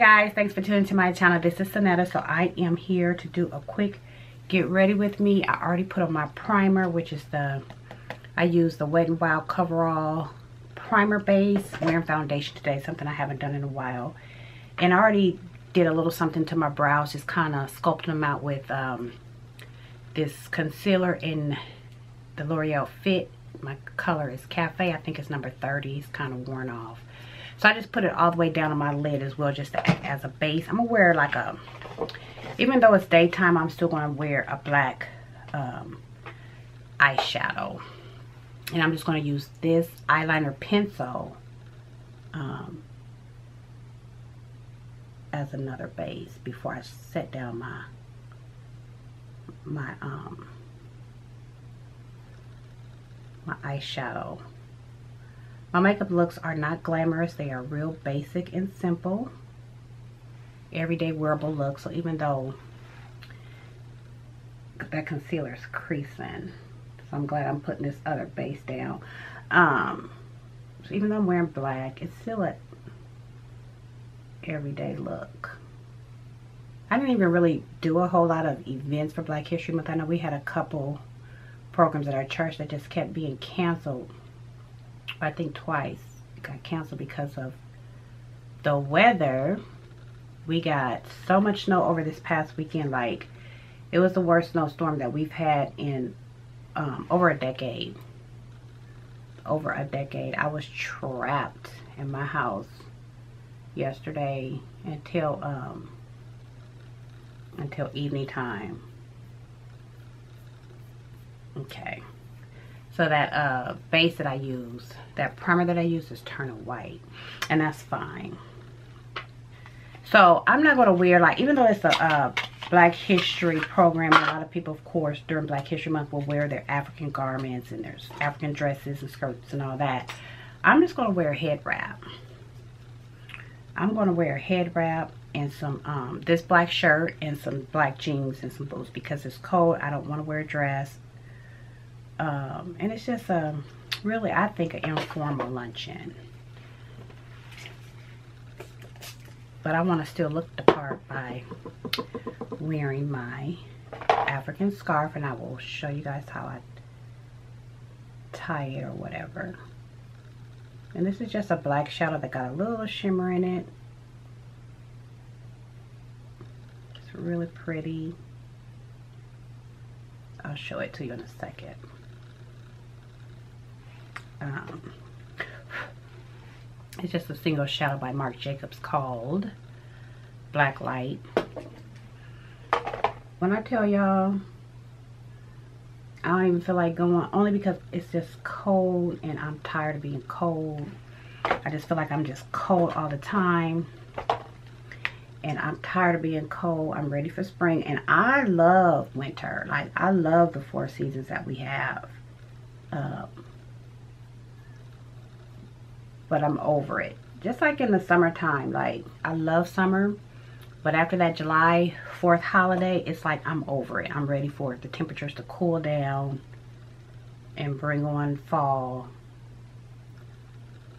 guys, thanks for tuning to my channel. This is Synetta. So I am here to do a quick get ready with me. I already put on my primer, which is I use the Wet n Wild Coverall primer base. Wearing foundation today, something I haven't done in a while. And I already did a little something to my brows, just kind of sculpting them out with this concealer in the L'Oreal Fit. My color is Cafe. I think it's number 30. It's kind of worn off. So I just put it all the way down on my lid as well, just to act as a base. I'm going to wear like even though it's daytime, I'm still going to wear a black eyeshadow. And I'm just going to use this eyeliner pencil as another base before I set down my eyeshadow. My makeup looks are not glamorous. They are real basic and simple. Everyday wearable look. So even though that concealer is creasing, so I'm glad I'm putting this other base down. So even though I'm wearing black, it's still an everyday look. I didn't even really do a whole lot of events for Black History Month. I know we had a couple programs at our church that just kept being canceled. I think twice it got canceled because of the weather. We got so much snow over this past weekend. Like, it was the worst snowstorm that we've had in over a decade. I was trapped in my house yesterday until evening time. Okay. So that base that I use, that primer that I use is turning white. And that's fine. So I'm not going to wear, like, even though it's a Black History program, a lot of people, of course, during Black History Month will wear their African garments. And there's African dresses and skirts and all that. I'm just going to wear a head wrap. I'm going to wear a head wrap and some, this black shirt and some black jeans and some boots. Because it's cold, I don't want to wear a dress. And it's just really, I think, an informal luncheon. But I want to still look the part by wearing my African scarf, and I will show you guys how I tie it or whatever. And this is just a black shadow that got a little shimmer in it. It's really pretty. I'll show it to you in a second. It's just a single shadow by Marc Jacobs called Black Light. When I tell y'all, I don't even feel like going, only because it's just cold and I'm tired of being cold. I just feel like I'm just cold all the time. And I'm tired of being cold. I'm ready for spring. And I love winter. Like, I love the 4 seasons that we have. But I'm over it. Just like in the summertime. Like, I love summer. But after that July 4th holiday, it's like I'm over it. I'm ready for it. The temperatures to cool down and bring on fall.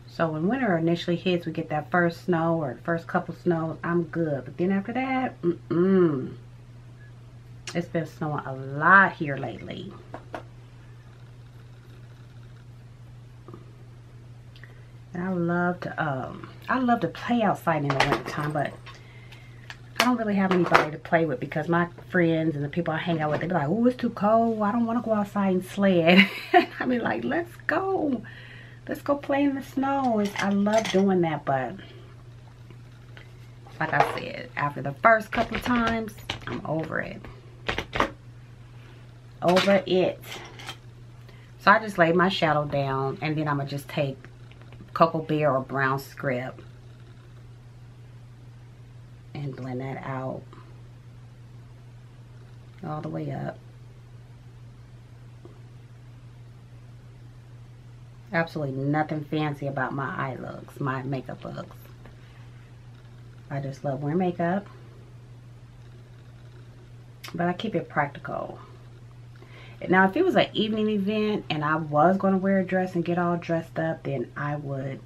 So when winter initially hits, we get that first snow or first couple snows, I'm good. But then after that, it's been snowing a lot here lately. And I love to play outside in the wintertime, but I don't really have anybody to play with because my friends and the people I hang out with, they be like, oh, it's too cold. I don't want to go outside and sled. I be like, let's go. Let's go play in the snow. I love doing that, but like I said, after the first couple of times, I'm over it. Over it. So I just laid my shadow down, and then I'm going to just take Cocoa Beer or brown script and blend that out all the way up. Absolutely nothing fancy about my eye looks, my makeup looks. I just love wearing makeup, but I keep it practical. Now, if it was an evening event and I was going to wear a dress and get all dressed up, then I would,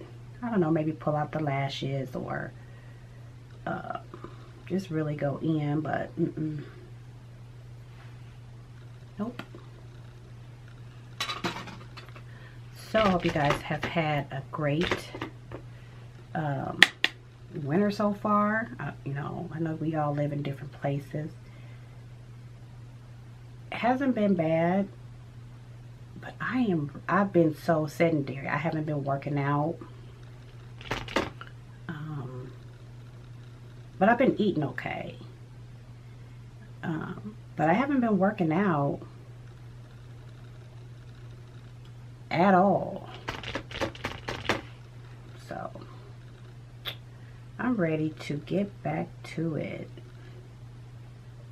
I don't know, maybe pull out the lashes or just really go in, but nope. So I hope you guys have had a great winter so far. You know, I know we all live in different places. It hasn't been bad, but I've been so sedentary. I haven't been working out. But I've been eating okay. But I haven't been working out at all. So I'm ready to get back to it.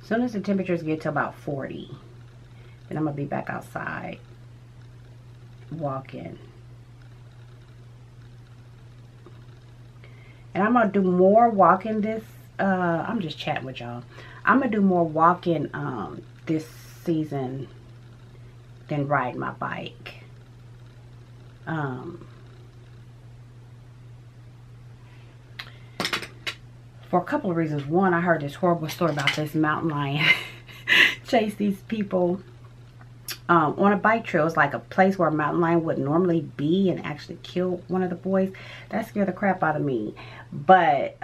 As soon as the temperatures get to about 40, then I'm gonna be back outside walking. And I'm gonna do more walking this, I'm just chatting with y'all. I'm gonna do more walking this season than ride my bike. For a couple of reasons. One, I heard this horrible story about this mountain lion chase these people on a bike trail. It's like a place where a mountain lion would normally be, and actually kill one of the boys. That scared the crap out of me. But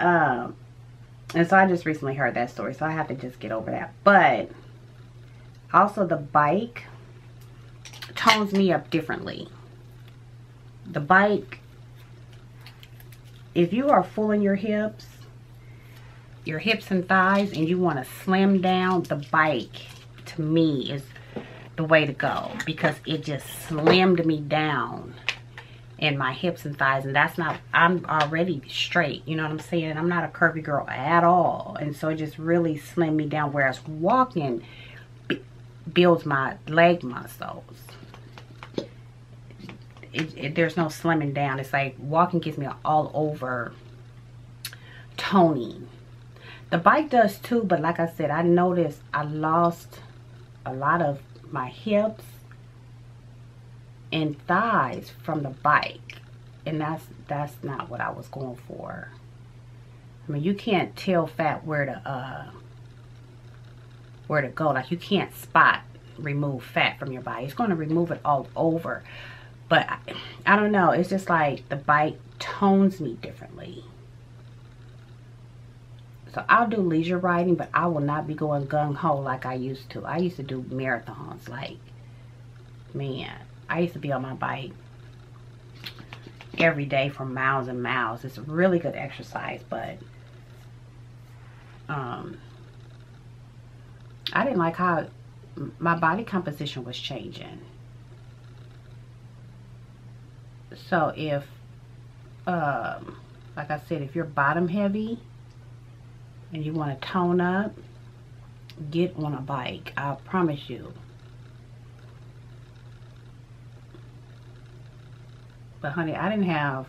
and so I just recently heard that story, so I have to just get over that. But also the bike tones me up differently. The bike, if you are full in your hips and thighs, and you want to slim down, the bike to me is the way to go, because it just slimmed me down in my hips and thighs, and that's not, I'm already straight, you know what I'm saying? I'm not a curvy girl at all, and so it just really slimmed me down, whereas walking builds my leg muscles. There's no slimming down. It's like walking gives me an all over toning. The bike does too, but like I said, I noticed I lost a lot of my hips and thighs from the bike, and that's not what I was going for. I mean, you can't tell fat where to go. Like, you can't remove fat from your body. It's going to remove it all over. But I don't know, it's just like the bike tones me differently. So I'll do leisure riding, but I will not be going gung-ho like I used to. I used to do marathons. Like, man, I used to be on my bike every day for miles and miles. It's a really good exercise, but I didn't like how my body composition was changing. So if, like I said, if you're bottom heavy and you want to tone up, get on a bike. I promise you. But honey, I didn't have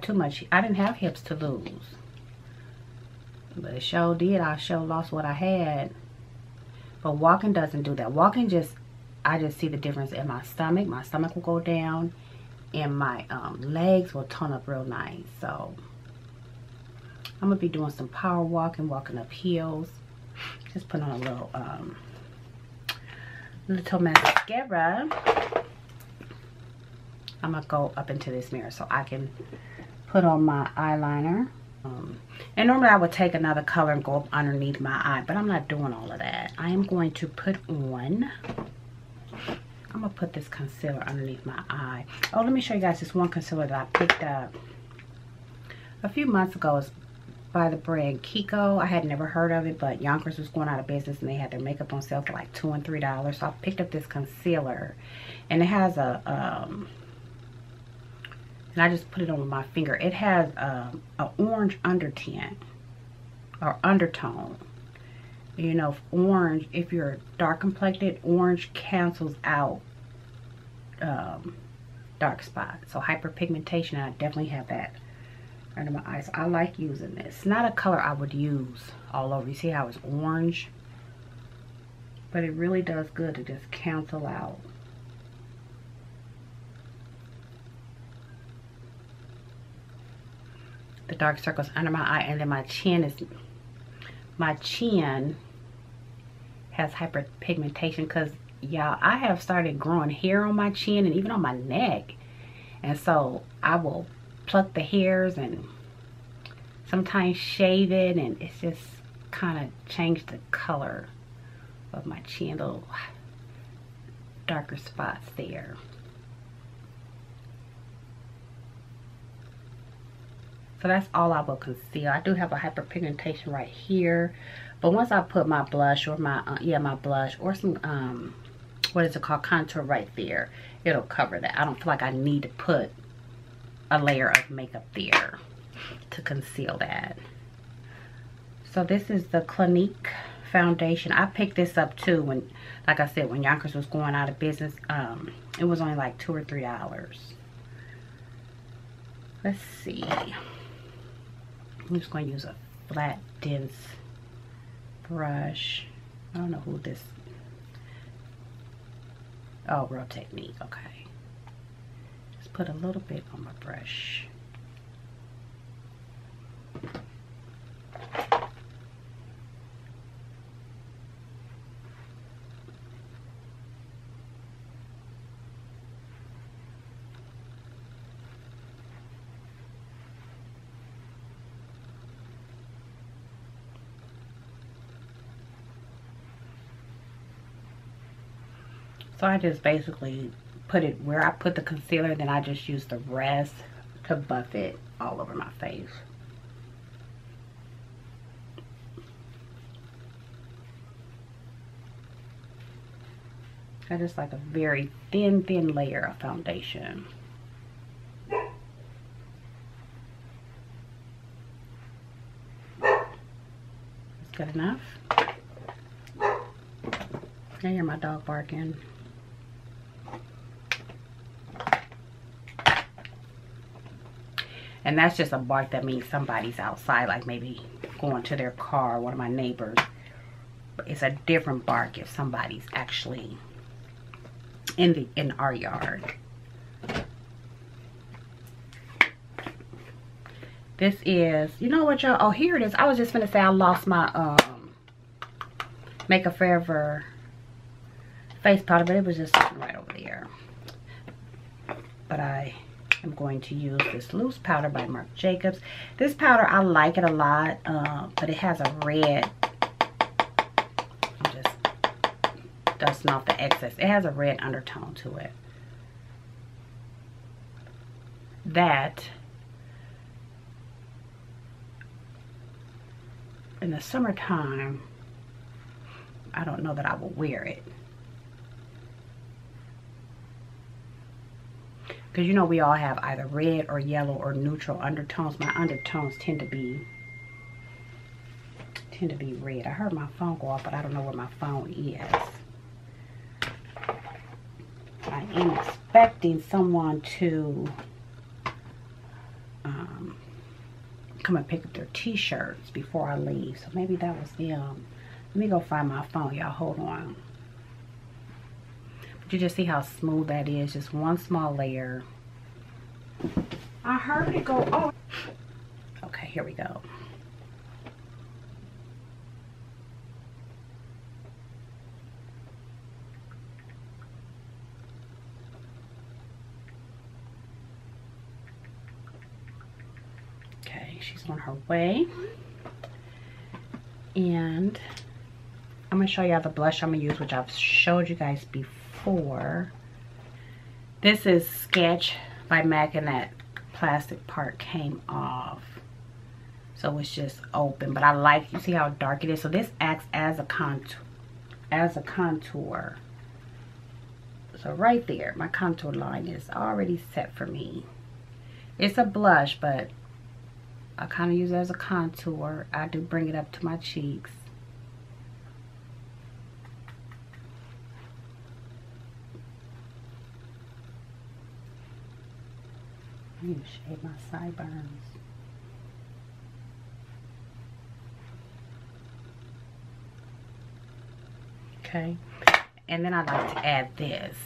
too much. I didn't have hips to lose. But it sure did. I sure lost what I had. But walking doesn't do that. Walking I just see the difference in my stomach. My stomach will go down, and my legs will tone up real nice. So I'm gonna be doing some power walking up hills. Just put on a little mascara. I'm gonna go up into this mirror so I can put on my eyeliner. And normally I would take another color and go up underneath my eye, but I'm not doing all of that. I am going to put on, I'm gonna put this concealer underneath my eye. Oh, let me show you guys this one concealer that I picked up a few months ago. It's by the brand Kiko. I had never heard of it, but Yonkers was going out of business and they had their makeup on sale for like $2 and $3. So I picked up this concealer, and it has and I just put it on with my finger. It has an orange undertint or undertone. You know, orange, if you're dark complected, orange cancels out dark spots. So hyperpigmentation, I definitely have that under my eyes. I like using this. It's not a color I would use all over. You see how it's orange? But it really does good to just cancel out. the dark circles under my eye, and then my chin has hyperpigmentation because, y'all, I have started growing hair on my chin and even on my neck. And so I will pluck the hairs and sometimes shave it, and it's just kind of changed the color of my chin, little darker spots there. So that's all I will conceal. I do have a hyperpigmentation right here, but once I put my blush or my my blush or some what is it called, contour right there, it'll cover that. I don't feel like I need to put a layer of makeup there to conceal that. So this is the Clinique foundation. I picked this up too when, like I said, when Yonkers was going out of business. It was only like $2 or $3. Let's see. I'm just going to use a flat, dense brush. I don't know who this. Oh, Real Technique. Okay. Just put a little bit on my brush. So I just basically put it where I put the concealer, then I just use the rest to buff it all over my face. I just like a very thin layer of foundation. That's good enough. I hear my dog barking. And that's just a bark that means somebody's outside, like maybe going to their car, one of my neighbors. But it's a different bark if somebody's actually in our yard. This is, you know what, y'all? Oh, here it is. I was just gonna say I lost my Makeup Forever face powder, but it was just sitting right over there. But I am going to use this loose powder by Marc Jacobs. This powder, I like it a lot, but it has a red. I'm just dusting off the excess. It has a red undertone to it. That in the summertime, I don't know that I will wear it. Because you know we all have either red or yellow or neutral undertones. My undertones tend to be red. I heard my phone go off, but I don't know where my phone is. I am expecting someone to come and pick up their t-shirts before I leave. So maybe that was them. Let me go find my phone, y'all. Hold on. But you just see how smooth that is. Just one small layer. I heard it go. Oh. Okay, here we go. Okay, she's on her way. And I'm going to show y'all the blush I'm going to use, which I've showed you guys before. This is Sketch by MAC, and that plastic part came off. So it's just open. But I like, you see how dark it is? So this acts as a contour. So right there, my contour line is already set for me. It's a blush, but I kind of use it as a contour. I do bring it up to my cheeks. I need to shade my sideburns. Okay. And then I like to add this.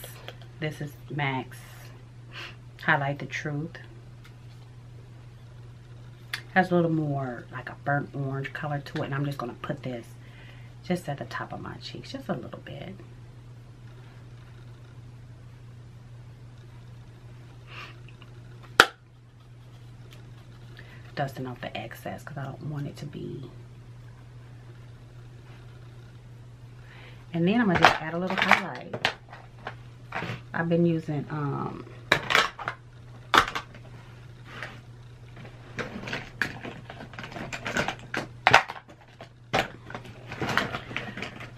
This is MAC's Highlight the Truth. Has a little more like a burnt orange color to it. And I'm just going to put this just at the top of my cheeks, just a little bit. Dusting off the excess because I don't want it to be. And then I'm going to just add a little highlight. I've been using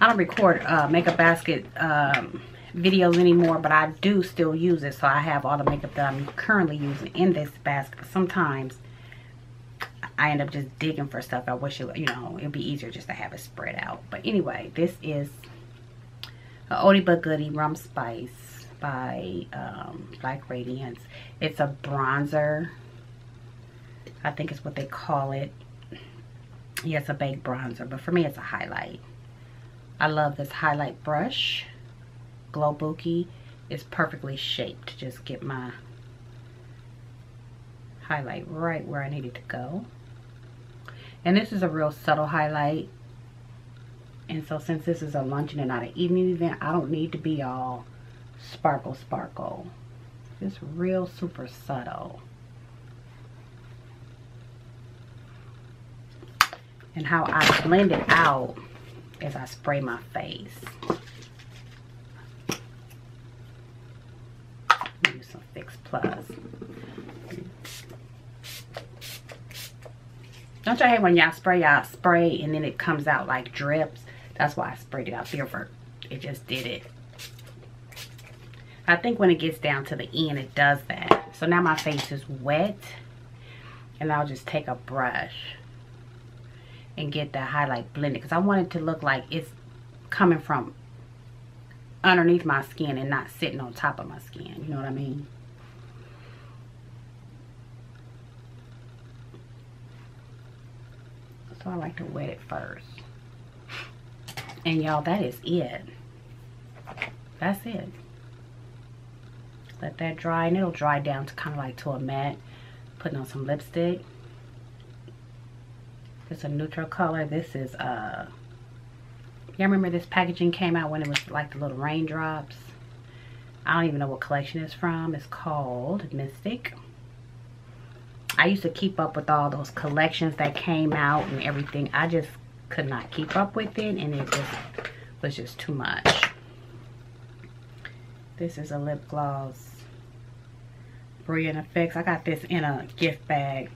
I don't record Makeup Basket videos anymore, but I do still use it. So I have all the makeup that I'm currently using in this basket. But sometimes I end up just digging for stuff. I wish it, you know, it'd be easier just to have it spread out. But anyway, this is a Oldie But Goodie Rum Spice by Black Radiance. It's a bronzer. I think it's what they call it. Yeah, it's a baked bronzer, but for me it's a highlight. I love this highlight brush. Glow Bookie is perfectly shaped to just get my highlight right where I need it to go. And this is a real subtle highlight. And so since this is a luncheon and not an evening event, I don't need to be all sparkle sparkle. Just real super subtle. And how I blend it out as I spray my face. Use some Fix Plus. Don't y'all hate when y'all spray and then it comes out like drips? That's why I sprayed it out there for it just did it. I think when it gets down to the end it does that. So now my face is wet and I'll just take a brush and get that highlight blended because I want it to look like it's coming from underneath my skin and not sitting on top of my skin. You know what I mean? So I like to wet it first. And y'all, that is it. That's it. Let that dry and it'll dry down to kind of like to a matte. Putting on some lipstick. It's a neutral color. This is y'all remember this packaging came out when it was like the little raindrops. I don't even know what collection it's from. It's called Mystic. I used to keep up with all those collections that came out and everything. I just could not keep up with it and it just was just too much. This is a lip gloss. Brilliant Effects. I got this in a gift bag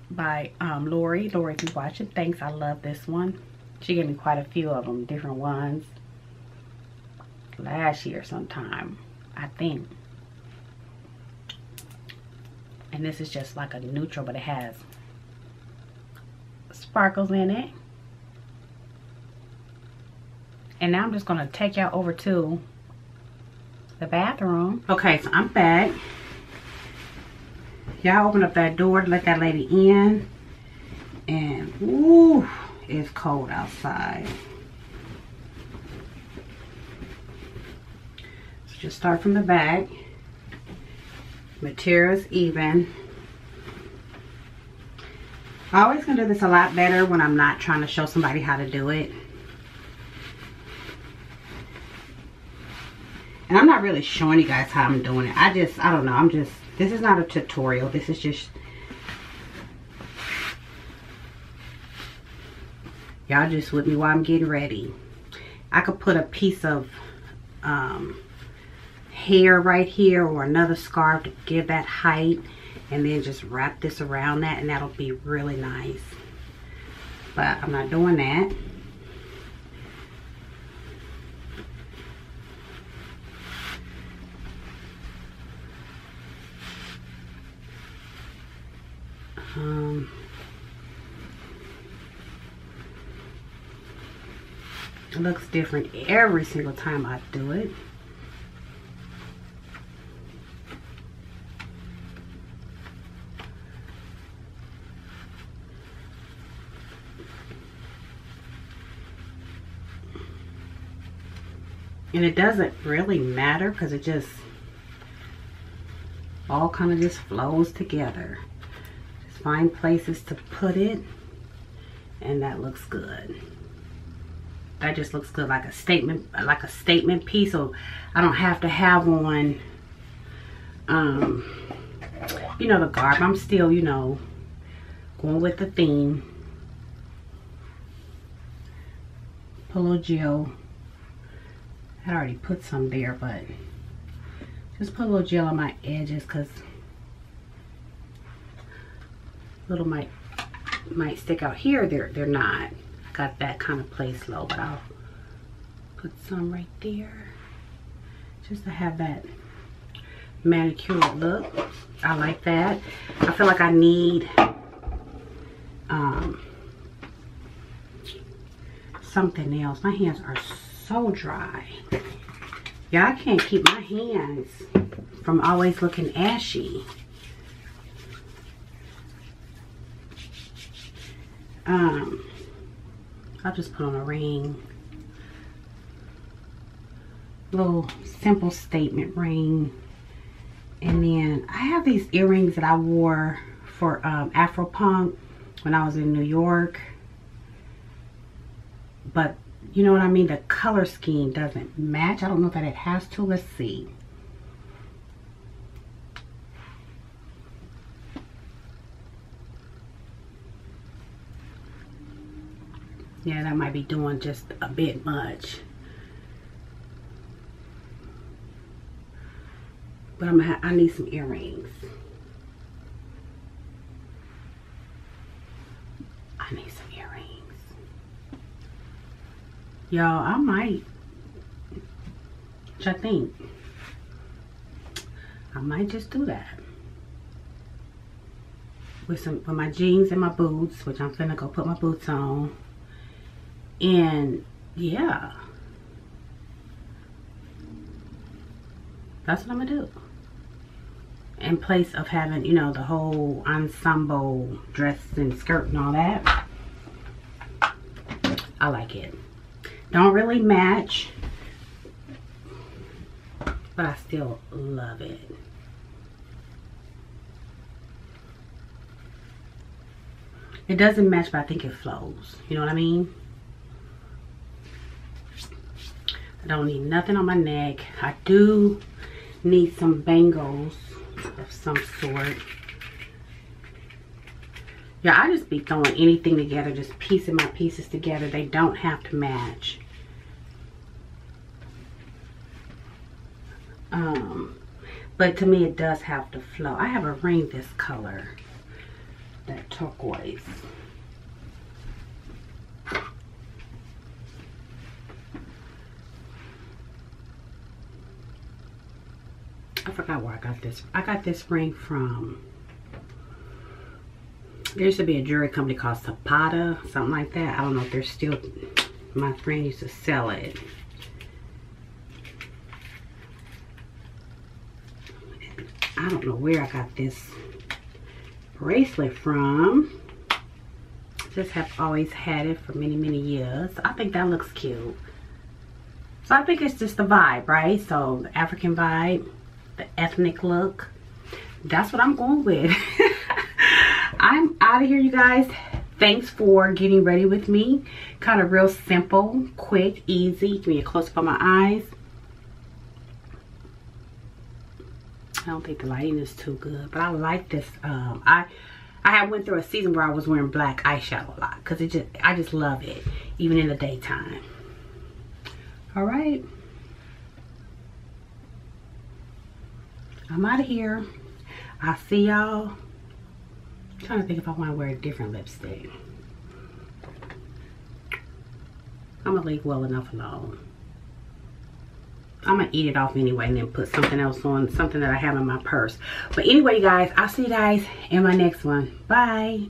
by Lori. Lori, if you watch it, thanks. I love this one. She gave me quite a few of them, different ones. Last year sometime, I think. And this is just like a neutral, but it has sparkles in it. And now I'm just going to take y'all over to the bathroom. Okay, so I'm back. Y'all open up that door to let that lady in. And, woo, it's cold outside. So just start from the back. Material's even. I always can do this a lot better when I'm not trying to show somebody how to do it. And I'm not really showing you guys how I'm doing it. I don't know, this is not a tutorial. This is just, y'all just with me while I'm getting ready. I could put a piece of hair right here or another scarf to give that height and then just wrap this around that and that'll be really nice. But I'm not doing that. It looks different every single time I do it. And it doesn't really matter because it just all kind of just flows together. Just find places to put it, and that looks good. That just looks good, like a statement piece, so I don't have to have on you know, the garb. I'm still, you know, going with the theme. Put a little gel. I already put some there, but just put a little gel on my edges because little might stick out here. They're not. I got that kind of place low, but I'll put some right there just to have that manicured look. I like that. I feel like I need something else. My hands are so dry. Yeah, I can't keep my hands from always looking ashy. I'll just put on a ring. Little simple statement ring. And then I have these earrings that I wore for Afro Punk when I was in New York. But you know what I mean? The color scheme doesn't match. I don't know that it has to. Let's see. Yeah, that might be doing just a bit much. But I need some earrings. I need some earrings. Y'all, I might. What I think? I might just do that. With my jeans and my boots, which I'm finna go put my boots on. And yeah. That's what I'm gonna do. In place of having, you know, the whole ensemble dress and skirt and all that. I like it. Don't really match, but I still love it. It doesn't match, but I think it flows. You know what I mean? I don't need nothing on my neck. I do need some bangles of some sort. Yeah, I just be throwing anything together, just piecing my pieces together. They don't have to match. But to me, it does have to flow. I have a ring this color, that turquoise. I forgot where I got this. I got this ring from, there used to be a jewelry company called Zapata, something like that. I don't know if they're still, my friend used to sell it. I don't know where I got this bracelet from. Just have always had it for many, many years. I think that looks cute. So I think it's just the vibe, right? So the African vibe, the ethnic look. That's what I'm going with. I'm out of here, you guys. Thanks for getting ready with me. Kind of real simple, quick, easy. Give me a close up on my eyes. I don't think the lighting is too good, but I like this. I had went through a season where I was wearing black eyeshadow a lot because I just love it, even in the daytime. All right, I'm out of here. I'll see y'all. I'm trying to think if I want to wear a different lipstick. I'm gonna leave well enough alone. I'm gonna eat it off anyway and then put something else on, something that I have in my purse. But anyway, you guys, I'll see you guys in my next one. Bye.